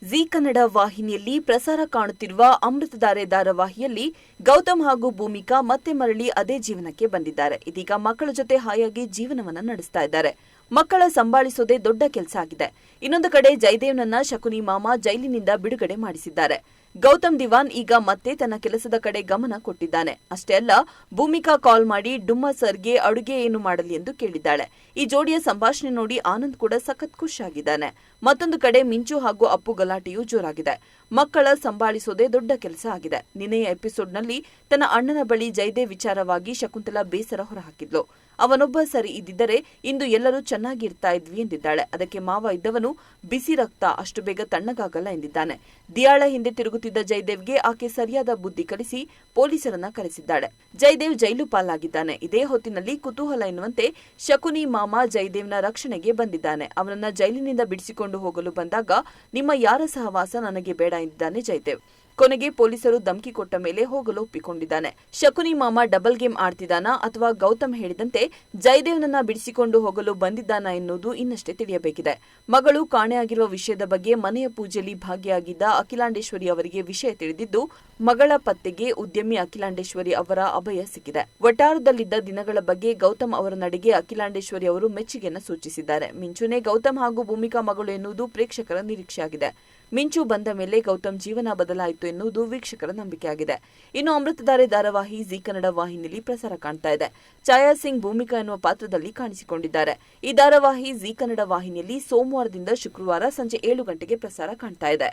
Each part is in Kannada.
ಜೀ ಕನ್ನಡ ವಾಹಿನಿಯಲ್ಲಿ ಪ್ರಸಾರ ಕಾಣುತ್ತಿರುವ ಅಮೃತಧಾರೆ ಧಾರಾವಾಹಿಯಲ್ಲಿ ಗೌತಮ್ ಹಾಗೂ ಭೂಮಿಕಾ ಮತ್ತೆ ಮರಳಿ ಅದೇ ಜೀವನಕ್ಕೆ ಬಂದಿದ್ದಾರೆ. ಇದೀಗ ಮಕ್ಕಳ ಜೊತೆ ಹಾಯಾಗಿ ಜೀವನವನ್ನ ನಡೆಸ್ತಾ ಇದ್ದಾರೆ. ಮಕ್ಕಳ ಸಂಭಾಳಿಸೋದೇ ದೊಡ್ಡ ಕೆಲಸ ಆಗಿದೆ. ಇನ್ನೊಂದು ಕಡೆ ಜಯದೇವ್ನನ್ನ ಶಕುನಿ ಮಾಮ ಜೈಲಿನಿಂದ ಬಿಡುಗಡೆ ಮಾಡಿಸಿದ್ದಾರೆ. ಗೌತಮ್ ದಿವಾನ್ ಈಗ ಮತ್ತೆ ತನ್ನ ಕೆಲಸದ ಕಡೆ ಗಮನ ಕೊಟ್ಟಿದ್ದಾನೆ. ಅಷ್ಟೇ ಅಲ್ಲ, ಭೂಮಿಕಾ ಕಾಲ್ ಮಾಡಿ ಡುಮ್ಮ ಸರ್ಗೆ ಅಡುಗೆ ಏನು ಮಾಡಲಿ ಎಂದು ಕೇಳಿದ್ದಾಳೆ. ಈ ಜೋಡಿಯ ಸಂಭಾಷಣೆ ನೋಡಿ ಆನಂದ್ ಕೂಡ ಸಖತ್ ಖುಷಿಯಾಗಿದ್ದಾನೆ. ಮತ್ತೊಂದು ಕಡೆ ಮಿಂಚು ಹಾಗೂ ಅಪ್ಪು ಗಲಾಟೆಯೂ ಜೋರಾಗಿದೆ. ಮಕ್ಕಳ ಸಂಭಾಳಿಸೋದೇ ದೊಡ್ಡ ಕೆಲಸ ಆಗಿದೆ. ನಿನ್ನೆಯ ಎಪಿಸೋಡ್ನಲ್ಲಿ ತನ್ನ ಅಣ್ಣನ ಬಳಿ ಜಯದೇವ್ ವಿಚಾರವಾಗಿ ಶಕುಂತಲಾ ಬೇಸರ ಹೊರಹಾಕಿದ್ಲು. ಅವನೊಬ್ಬ ಸರಿ ಇದ್ದಿದ್ದರೆ ಇಂದು ಎಲ್ಲರೂ ಚೆನ್ನಾಗಿ ಇರ್ತಾ ಇದ್ವಿ ಎಂದಿದ್ದಾಳೆ. ಅದಕ್ಕೆ ಮಾವ ಇದ್ದವನು ಬಿಸಿ ರಕ್ತ ಅಷ್ಟು ಬೇಗ ತಣ್ಣಗಾಗಲ್ಲ ಎಂದಿದ್ದಾನೆ. ದಿಯಾಳ ಹಿಂದೆ ತಿರುಗುತ್ತಿದ್ದ ಜಯದೇವ್ಗೆ ಆಕೆ ಸರಿಯಾದ ಬುದ್ಧಿ ಕಲಿಸಿ ಪೊಲೀಸರನ್ನ ಕರೆಸಿದ್ದಾಳೆ. ಜಯದೇವ್ ಜೈಲು ಪಾಲಾಗಿದ್ದಾನೆ. ಇದೇ ಹೊತ್ತಿನಲ್ಲಿ ಕುತೂಹಲ ಎನ್ನುವಂತೆ ಶಕುನಿ ಮಾಮ ಜಯದೇವ್ನ ರಕ್ಷಣೆಗೆ ಬಂದಿದ್ದಾನೆ. ಅವನನ್ನ ಜೈಲಿನಿಂದ ಬಿಡಿಸಿಕೊಂಡು ಹೋಗಲು ಬಂದಾಗ ನಿಮ್ಮ ಯಾರ ಸಹವಾಸ ನನಗೆ ಬೇಡ ಎಂದಿದ್ದಾನೆ ಜಯದೇವ್. ಕೊನೆಗೆ ಪೊಲೀಸರು ಧಮಕಿ ಕೊಟ್ಟ ಮೇಲೆ ಹೋಗಲು ಒಪ್ಪಿಕೊಂಡಿದ್ದಾನೆ. ಶಕುನಿ ಮಾಮ ಡಬಲ್ ಗೇಮ್ ಆಡ್ತಿದ್ದಾನಾ ಅಥವಾ ಗೌತಮ್ ಹೇಳಿದಂತೆ ಜಯದೇವ್ನನ್ನ ಬಿಡಿಸಿಕೊಂಡು ಹೋಗಲು ಬಂದಿದ್ದಾನಾ ಎನ್ನುವುದು ಇನ್ನಷ್ಟೇ ತಿಳಿಯಬೇಕಿದೆ. ಮಗಳು ಕಾಣೆಯಾಗಿರುವ ವಿಷಯದ ಬಗ್ಗೆ ಮನೆಯ ಪೂಜೆಯಲ್ಲಿ ಭಾಗಿಯಾಗಿದ್ದ ಅಖಿಲಾಂಡೇಶ್ವರಿ ಅವರಿಗೆ ವಿಷಯ ತಿಳಿದಿದ್ದು, ಮಗಳ ಪತ್ತೆಗೆ ಉದ್ಯಮಿ ಅಖಿಲಾಂಡೇಶ್ವರಿ ಅವರ ಅಭಯ ಸಿಕ್ಕಿದೆ. ವಟಾರದಲ್ಲಿದ್ದ ದಿನಗಳ ಬಗ್ಗೆ ಗೌತಮ್ ಅವರ ನಡೆಗೆ ಅಖಿಲಾಂಡೇಶ್ವರಿ ಅವರು ಮೆಚ್ಚುಗೆಯನ್ನು ಸೂಚಿಸಿದ್ದಾರೆ. ಮಿಂಚುನೇ ಗೌತಮ್ ಹಾಗೂ ಭೂಮಿಕಾ ಮಗಳು ಎನ್ನುವುದು ಪ್ರೇಕ್ಷಕರ ನಿರೀಕ್ಷೆಯಾಗಿದೆ. ಮಿಂಚು ಬಂದ ಮೇಲೆ ಗೌತಮ್ ಜೀವನ ಬದಲಾಯಿತು ಎನ್ನುವುದು ವೀಕ್ಷಕರ ನಂಬಿಕೆಯಾಗಿದೆ. ಇನ್ನು ಅಮೃತಧಾರೆ ಧಾರಾವಾಹಿ ಜೀ ಕನ್ನಡ ವಾಹಿನಿಯಲ್ಲಿ ಪ್ರಸಾರ ಕಾಣ್ತಾ ಇದೆ. ಛಾಯಾ ಸಿಂಗ್ ಭೂಮಿಕಾ ಎನ್ನುವ ಪಾತ್ರದಲ್ಲಿ ಕಾಣಿಸಿಕೊಂಡಿದ್ದಾರೆ. ಈ ಧಾರಾವಾಹಿ ಜೀ ಕನ್ನಡ ವಾಹಿನಿಯಲ್ಲಿ ಸೋಮವಾರದಿಂದ ಶುಕ್ರವಾರ ಸಂಜೆ 7 ಗಂಟೆಗೆ ಪ್ರಸಾರ ಕಾಣ್ತಾ ಇದೆ.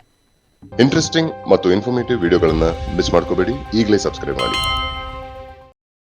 ಇಂಟ್ರೆಸ್ಟಿಂಗ್ ಮತ್ತು ಇನ್ಫಾರ್ಮೇಟಿವ್ ವಿಡಿಯೋಗಳನ್ನ ಮಿಸ್ ಮಾಡ್ಕೋಬೇಡಿ. ಈಗಲೇ ಸಬ್ಸ್ಕ್ರೈಬ್ ಮಾಡಿ.